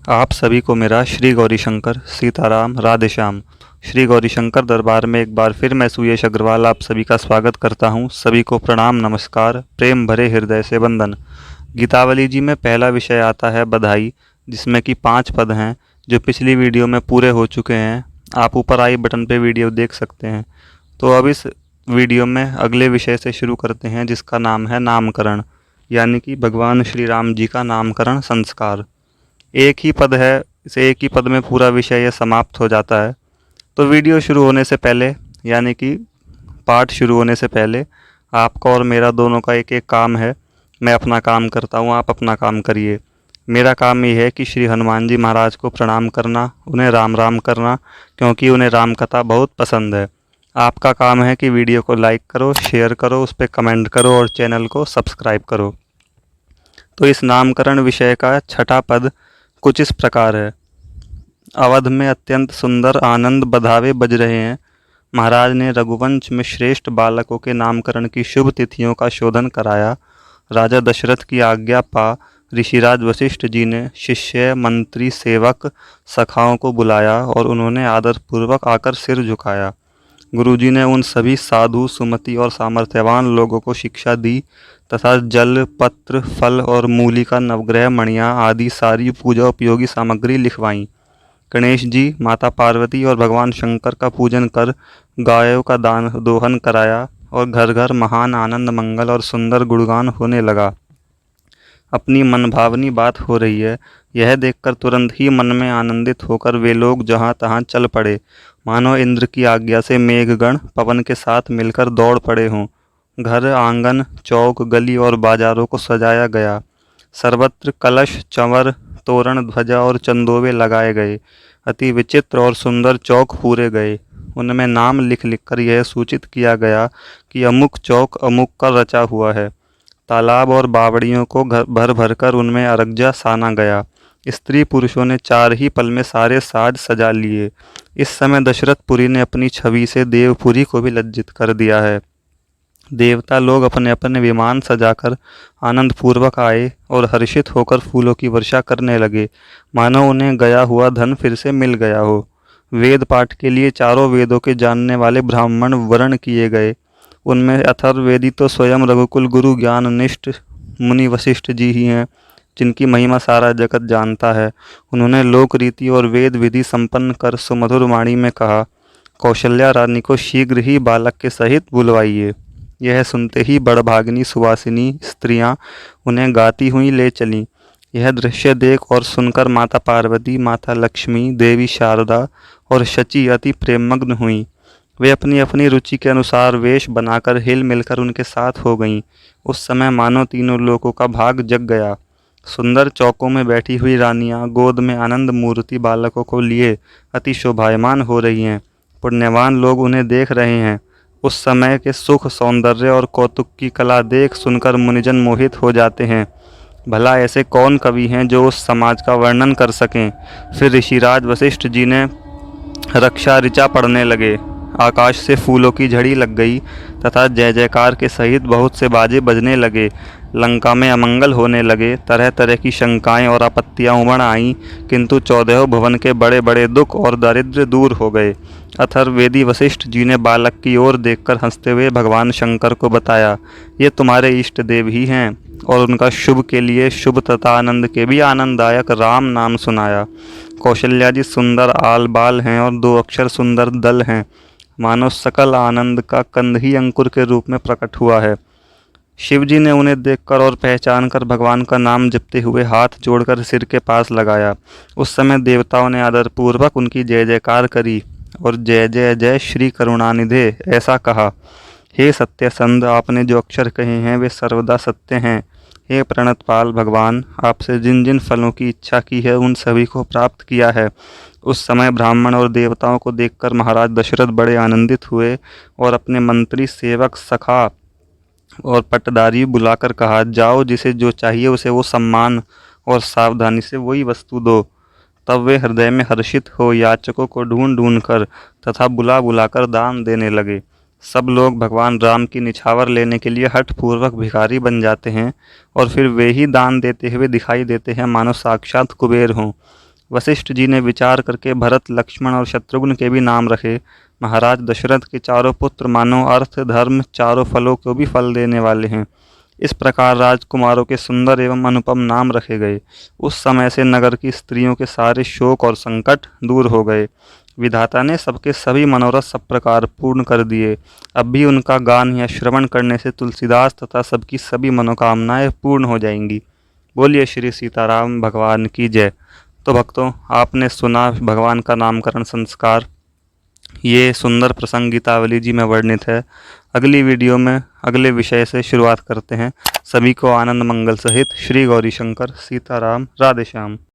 आप सभी को मेरा श्री गौरीशंकर सीताराम राधेश्याम। श्री गौरीशंकर दरबार में एक बार फिर मैं सुयश अग्रवाल आप सभी का स्वागत करता हूं। सभी को प्रणाम नमस्कार, प्रेम भरे हृदय से वंदन। गीतावली जी में पहला विषय आता है बधाई, जिसमें कि 5 पद हैं जो पिछली वीडियो में पूरे हो चुके हैं। आप ऊपर आई बटन पे वीडियो देख सकते हैं। तो अब इस वीडियो में अगले विषय से शुरू करते हैं, जिसका नाम है नामकरण, यानी कि भगवान श्री राम जी का नामकरण संस्कार। एक ही पद है, इसे एक ही पद में पूरा विषय समाप्त हो जाता है। तो वीडियो शुरू होने से पहले, यानी कि पाठ शुरू होने से पहले, आपका और मेरा दोनों का एक एक काम है। मैं अपना काम करता हूँ, आप अपना काम करिए। मेरा काम ये है कि श्री हनुमान जी महाराज को प्रणाम करना, उन्हें राम राम करना, क्योंकि उन्हें राम कथा बहुत पसंद है। आपका काम है कि वीडियो को लाइक करो, शेयर करो, उस पर कमेंट करो और चैनल को सब्सक्राइब करो। तो इस नामकरण विषय का 6ठा पद कुछ इस प्रकार है। अवध में अत्यंत सुंदर आनंद बधावे बज रहे हैं। महाराज ने रघुवंश में श्रेष्ठ बालकों के नामकरण की शुभ तिथियों का शोधन कराया। राजा दशरथ की आज्ञा पा ऋषिराज वशिष्ठ जी ने शिष्य, मंत्री, सेवक, सखाओं को बुलाया और उन्होंने आदरपूर्वक आकर सिर झुकाया। गुरुजी ने उन सभी साधु, सुमति और सामर्थ्यवान लोगों को शिक्षा दी तथा जल, पत्र, फल और मूलिका, नवग्रह मणियाँ आदि सारी पूजा उपयोगी सामग्री लिखवाई। गणेश जी, माता पार्वती और भगवान शंकर का पूजन कर गायों का दान दोहन कराया और घर घर महान आनंद, मंगल और सुंदर गुणगान होने लगा। अपनी मनभावनी बात हो रही है, यह देखकर तुरंत ही मन में आनंदित होकर वे लोग जहाँ तहाँ चल पड़े, मानो इंद्र की आज्ञा से मेघगण पवन के साथ मिलकर दौड़ पड़े हों। घर, आंगन, चौक, गली और बाजारों को सजाया गया। सर्वत्र कलश, चंवर, तोरण, ध्वजा और चंदोवे लगाए गए। अति विचित्र और सुंदर चौक पूरे गए। उनमें नाम लिख लिख कर यह सूचित किया गया कि अमुक चौक अमुक का रचा हुआ है। तालाब और बावड़ियों को भर भर कर उनमें अरगजा साना गया। स्त्री पुरुषों ने 4 ही पल में सारे साज सजा लिए। इस समय दशरथपुरी ने अपनी छवि से देवपुरी को भी लज्जित कर दिया है। देवता लोग अपने अपने विमान सजाकर आनंद पूर्वक आए और हर्षित होकर फूलों की वर्षा करने लगे, मानो उन्हें गया हुआ धन फिर से मिल गया हो। वेद पाठ के लिए 4 वेदों के जानने वाले ब्राह्मण वर्ण किए गए। उनमें अथर्ववेदी तो स्वयं रघुकुल गुरु ज्ञाननिष्ठ मुनि वशिष्ठ जी ही हैं, जिनकी महिमा सारा जगत जानता है। उन्होंने लोक रीति और वेद विधि संपन्न कर सुमधुर वाणी में कहा, कौशल्या रानी को शीघ्र ही बालक के सहित बुलवाइए। यह सुनते ही बड़भागिनी सुवासिनी स्त्रियां उन्हें गाती हुई ले चलीं। यह दृश्य देख और सुनकर माता पार्वती, माता लक्ष्मी, देवी शारदा और शची अति प्रेममग्न हुईं। वे अपनी अपनी रुचि के अनुसार वेश बनाकर हिल मिलकर उनके साथ हो गईं। उस समय मानो तीनों लोकों का भाग जग गया। सुंदर चौकों में बैठी हुई रानियां गोद में आनंद मूर्ति बालकों को लिए अति शोभायमान हो रही हैं। पुण्यवान लोग उन्हें देख रहे हैं। उस समय के सुख, सौंदर्य और कौतुक की कला देख सुनकर मुनिजन मोहित हो जाते हैं। भला ऐसे कौन कवि हैं जो उस समाज का वर्णन कर सकें। फिर ऋषिराज वशिष्ठ जी ने रक्षा ऋचा पढ़ने लगे। आकाश से फूलों की झड़ी लग गई तथा जय जयकार के सहित बहुत से बाजे बजने लगे। लंका में अमंगल होने लगे। तरह तरह की शंकाएं और आपत्तियां उमड़ आईं, किंतु 14 भुवन के बड़े बड़े दुख और दारिद्र्य दूर हो गए। अथर्ववेदी वशिष्ठ जी ने बालक की ओर देखकर हंसते हुए भगवान शंकर को बताया, ये तुम्हारे इष्ट देव ही हैं, और उनका शुभ के लिए शुभ तथा आनंद के भी आनंददायक राम नाम सुनाया। कौशल्या जी सुंदर आल बाल हैं और 2 अक्षर सुंदर दल हैं, मानो सकल आनंद का कंद ही अंकुर के रूप में प्रकट हुआ है। शिवजी ने उन्हें देखकर और पहचानकर भगवान का नाम जपते हुए हाथ जोड़कर सिर के पास लगाया। उस समय देवताओं ने आदरपूर्वक उनकी जय जयकार करी और जय जय जय श्री करुणानिधे ऐसा कहा। हे सत्यसंध, आपने जो अक्षर कहे हैं वे सर्वदा सत्य हैं। हे प्रणतपाल भगवान, आपसे जिन जिन फलों की इच्छा की है उन सभी को प्राप्त किया है। उस समय ब्राह्मण और देवताओं को देखकर महाराज दशरथ बड़े आनंदित हुए और अपने मंत्री, सेवक, सखा और पटदारी बुलाकर कहा, जाओ, जिसे जो चाहिए उसे वो सम्मान और सावधानी से वही वस्तु दो। तब वे हृदय में हर्षित हो याचकों को ढूंढ ढूंढ कर तथा बुला बुलाकर दान देने लगे। सब लोग भगवान राम की निछावर लेने के लिए हठपूर्वक भिखारी बन जाते हैं और फिर वे ही दान देते हुए दिखाई देते हैं, मानो साक्षात कुबेर हों। वशिष्ठ जी ने विचार करके भरत, लक्ष्मण और शत्रुघ्न के भी नाम रखे। महाराज दशरथ के चारों पुत्र मानव, अर्थ, धर्म, चारों फलों को भी फल देने वाले हैं। इस प्रकार राजकुमारों के सुंदर एवं अनुपम नाम रखे गए। उस समय से नगर की स्त्रियों के सारे शोक और संकट दूर हो गए। विधाता ने सबके सभी मनोरथ सब प्रकार पूर्ण कर दिए। अब भी उनका गान या श्रवण करने से तुलसीदास तथा सबकी सभी मनोकामनाएं पूर्ण हो जाएंगी। बोलिए श्री सीताराम भगवान की जय। तो भक्तों, आपने सुना भगवान का नामकरण संस्कार। ये सुंदर प्रसंग गीतावली जी में वर्णित है। अगली वीडियो में अगले विषय से शुरुआत करते हैं। सभी को आनंद मंगल सहित। श्री गौरी शंकर, सीताराम, राधे श्याम।